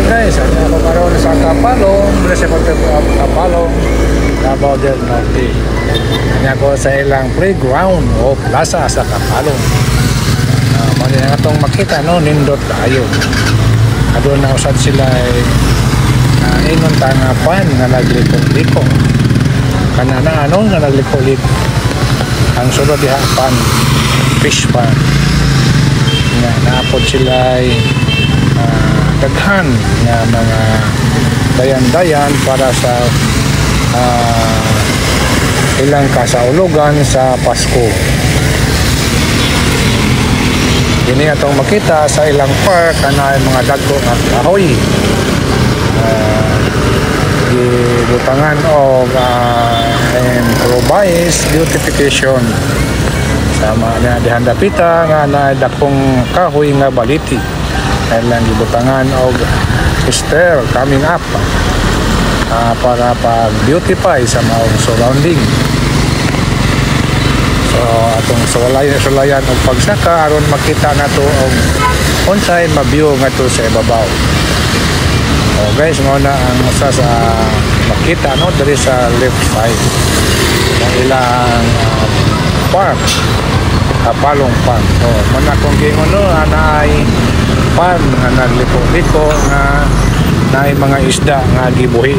guys, ako karoon sa Kapalong, Kapalong, Davao del Norte. Ako sa ilang playground o plaza sa Kapalong. Mali na itong makita, no? Nindot tayo. Doon na usad sila inon nga pan nga nagliko-liko. Kanana ano nga nagliko-liko. Ang sunod diha pan, fish pan. Nga naapod sila daghan nga mga dayan-dayan para sa ilang kasaulugan sa Pasko. Ini atong makita sa ilang park kanay mga dagko nga kahoy. Gibutangan og improvise beautification sama na dihandapita nga na dakong kahoy nga baliti. Kailan gibutangan og sister coming up para pag-beautify sa maong surrounding. So atong sulayan og pagsaka aron makita nato og unsay ma-view ngadto sa ibabaw. Oh guys, mo na ang usa sa makita no diri sa left side ng ilang park, Kapalong Park. Oh, man akong gingon no anay pan nga nagliko-liko nga naay mga isda nga gibuhi.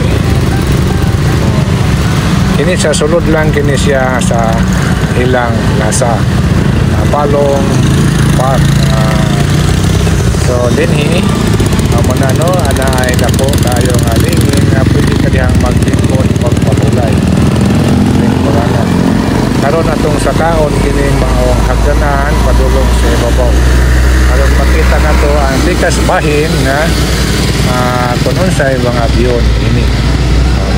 Kini sa sulod lang kini siya sa ilang nasa Kapalong Park. So dinhi muna no ana ay dako kayo nga lingin nga pwede ka dihang maglingkod magpapulay. Lingkoranan. Karon atong sakaon kini maong hagdanan padulong sa ibabaw. Aron makita nato ang likas bahin na kung unsay mga biyon ini.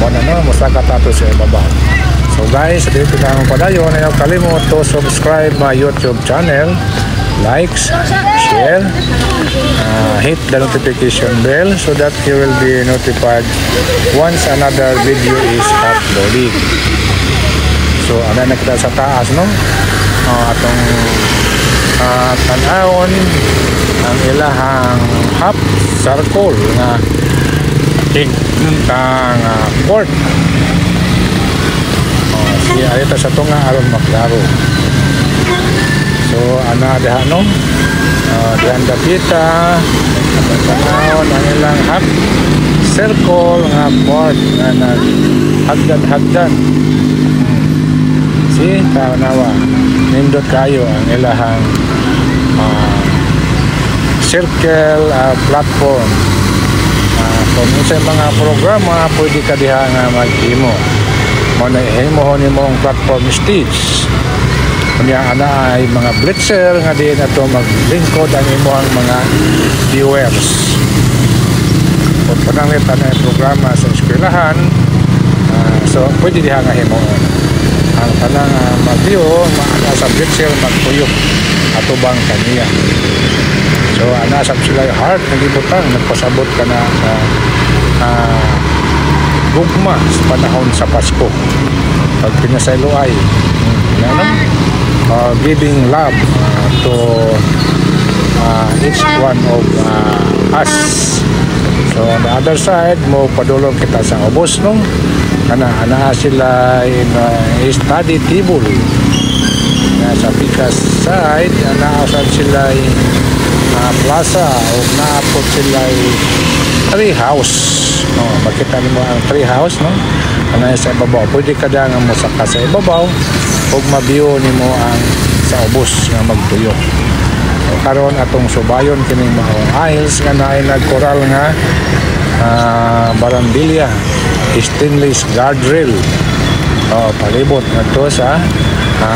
Muna no mosaka tato sa ibabaw. So guys, dito lang padayon ayaw kalimot to subscribe my YouTube channel, likes, share, hit the notification bell so that you will be notified once another video is uploaded. So ana na kita sa taas no atong tan-awon ang ilahang half circle nga tigtang court. Siya ito sa tunga aron maklaro. So ana diha no dihan dapita tan-awon ang ilang half circle nga court nga naghagdan-hagdan. Si tanawa nindot kayo ang ilahang circle platform. Kung sa mga programa pwede ka diha nga mag-imo mo nimo ang platform stage. Kunya ana ay mga blitzer nga diin ato maglingkod ang imong mga viewers. Kung pananglitan ang programa sa eskwelahan, so pwede diha nga himuon ang tanang mag-view maana sa blitzer magpuyok atubang kaniya. So ana sab sila heart nagibutang nagpasabot ka na gugma sa panahon sa Pasko pag pinasayloay giving love to each one of us. So on the other side mo padulong kita sa ubos no ana sila in study table na sa pikas side ana usad sila plaza o naapot sila tree house. Makita nimo ang tree house no ana sa ibabaw pwede ka nga mosaka sa ibabaw ug ma-view nimo ang sa ubos nga magtuyo. Karon atong subayon kining mga aisles nga naay nagkoral nga barambilya stainless guardrail palibot ngadto sa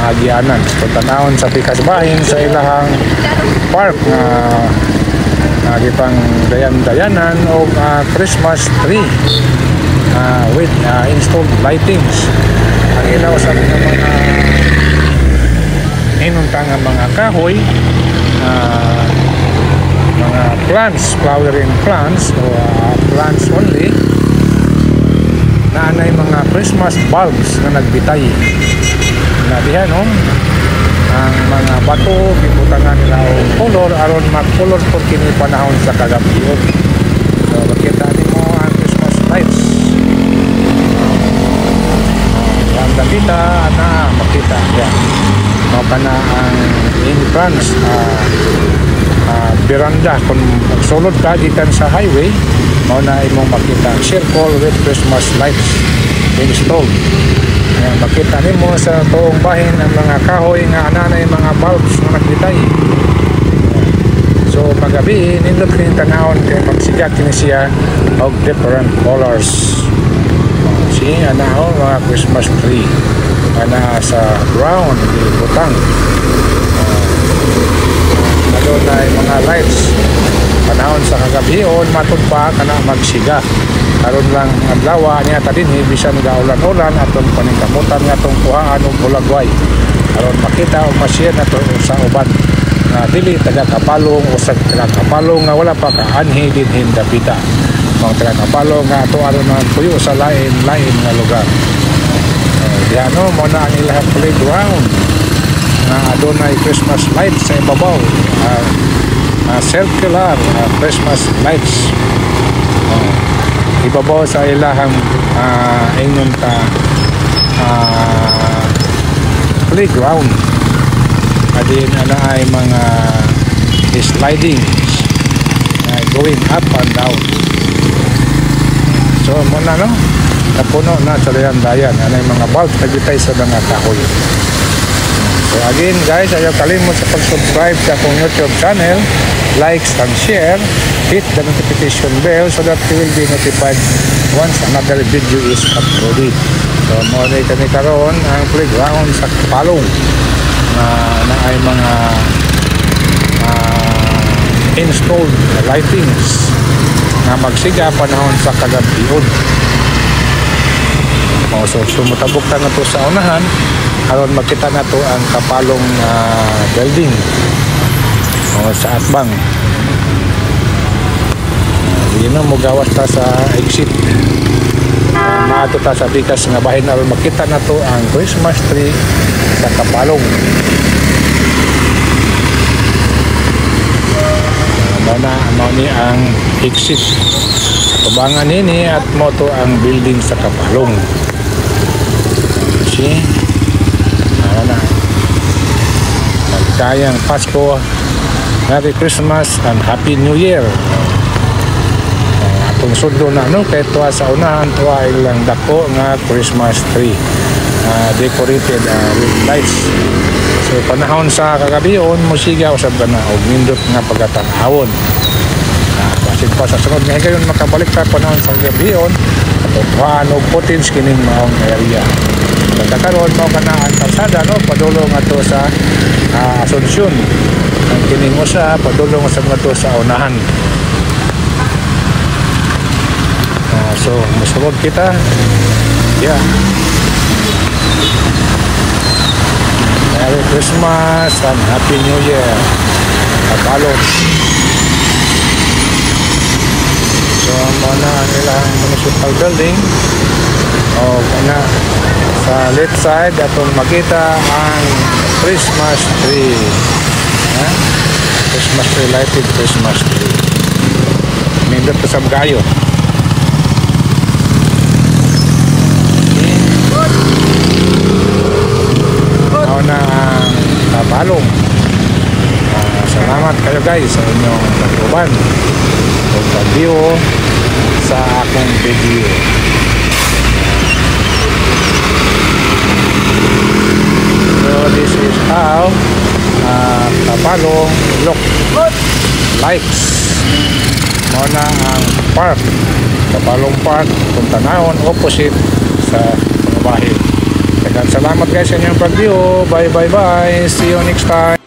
agianan. So tanawon sa pikas bahin sa ilahang park nga gipang dayan-dayanan o Christmas tree with installed lightings. Ang ilaw sa mga inuntang mga kahoy, mga plants, flowering plants o plants only na anay mga Christmas bulbs na nagbitay na diha no ang mga bato gibutangan nila og color aron mag-color po kini panahon sa kagabion. So bakit makita yan. Mao kana ang entrance veranda kung magsulod ka gikan sa highway, mao na imong makita circle with Christmas lights installed. Makita nimo sa tuong bahin ang mga kahoy nga ananay mga bulbs nga naglitay. So magabi nindot kini tanawon kay magsiga kini siya og different colors. See ana mga Christmas tree ana sa ground di butang. Adunay mga lights panahon sa kagabion matud pa kana magsiga. Karon lang adlaw niya tadinhi bisan gaulan-ulan aton paningkamutan nga tong kuhaan og bulagway. Aron makita og ma-share nato sa uban nga dili taga Kapalong o sa taga Kapalong nga wala pa kaanhi dinhin dapita. Mga taga Kapalong nga ato aron puyo sa lain-lain nga lugar. Diano mo na ang ilang playground nga adunay Christmas lights sa ibabaw. Circular Christmas lights. Ibabaw sa ilahang ingon ta playground. Adin ana ay mga sliding going up and down. So muna no napuno na sa dayan anay mga bulb nagitay sa mga kahoy. So again guys, ayaw kalimot sa pag-subscribe sa akong YouTube channel, likes and share, hit the notification bell so that you will be notified once another video is uploaded. So muna kami karon ang playground sa Kapalong na ay mga installed lightings na magsiga panahon sa kagabion. So sumutabok na to sa unahan aron makita na to ang Kapalong building sa atbang. Yun ang mugawas ta sa exit. Maato ta sa bikas nga bahin aron makita na to ang Christmas tree sa Kapalong. Mao ni ang exit sa tubangan nini at mo to ang building sa Kapalong. See? Na magkayang Pasko, Merry Christmas and Happy New Year. Atong sundo na kay tuwa sa unahan tuwa ilang dako nga Christmas tree decorated with lights. So panahon sa kagabion musiga usab na og nindot nga pagatan-awon. Basin pa sa sunod nga gayon makabalik ta panahon sa kagabion at og potins kining maong area. Nagkakaroon mo ka na ang kalsada padulong ato sa Asunsyon ang kining usa padulong usab ato sa unahan. So musulod kita Merry Christmas and Happy New Year Kapalong. So muna ang ilang municipal building na sa left side atong makita ang Christmas tree. Christmas tree, lighted Christmas tree. Nindot pa sa gayo. Ako na ang Kapalong. Salamat kayo guys sa inyong pagtuban o pag-view sa akong video. So this is how Kapalong look likes. Muna ang park, Kapalong Park, kung tanawon opposite sa bahay. Salamat guys sa inyong pag-view. Bye. See you next time.